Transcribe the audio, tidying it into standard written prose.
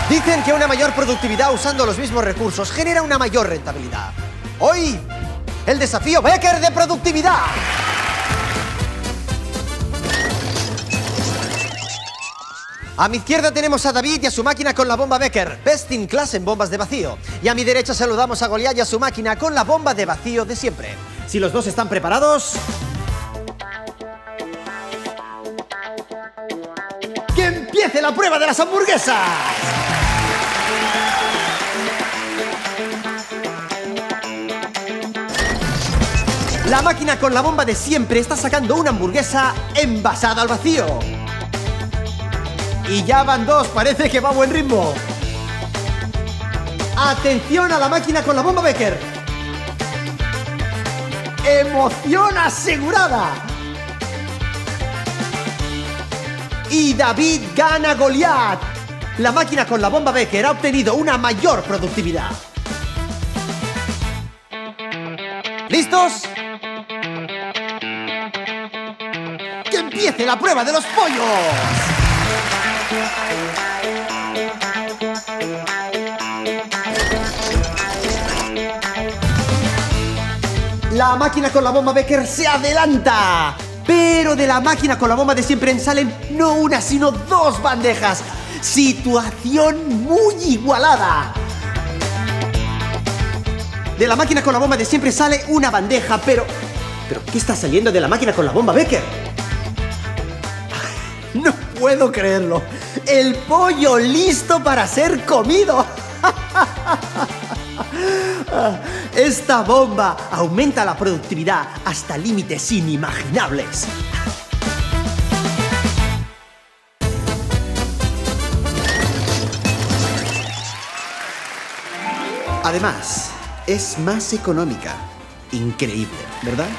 Dicen que una mayor productividad usando los mismos recursos genera una mayor rentabilidad. Hoy, el desafío Becker de productividad. A mi izquierda tenemos a David y a su máquina con la bomba Becker, best in class en bombas de vacío. Y a mi derecha saludamos a Goliat y a su máquina con la bomba de vacío de siempre. Si los dos están preparados... ¡que empiece la prueba de las hamburguesas! La máquina con la bomba de siempre está sacando una hamburguesa envasada al vacío. Y ya van dos, parece que va a buen ritmo. ¡Atención a la máquina con la bomba Becker! ¡Emoción asegurada! Y David gana a Goliat. La máquina con la bomba Becker ha obtenido una mayor productividad. ¿Listos? ¡Que empiece la prueba de los pollos! La máquina con la bomba Becker se adelanta. Pero de la máquina con la bomba de siempre salen no una, sino dos bandejas. Situación muy igualada. De la máquina con la bomba de siempre sale una bandeja, pero ¿qué está saliendo de la máquina con la bomba Becker? No puedo creerlo. El pollo listo para ser comido. Esta bomba aumenta la productividad hasta límites inimaginables. Además, es más económica. Increíble, ¿verdad?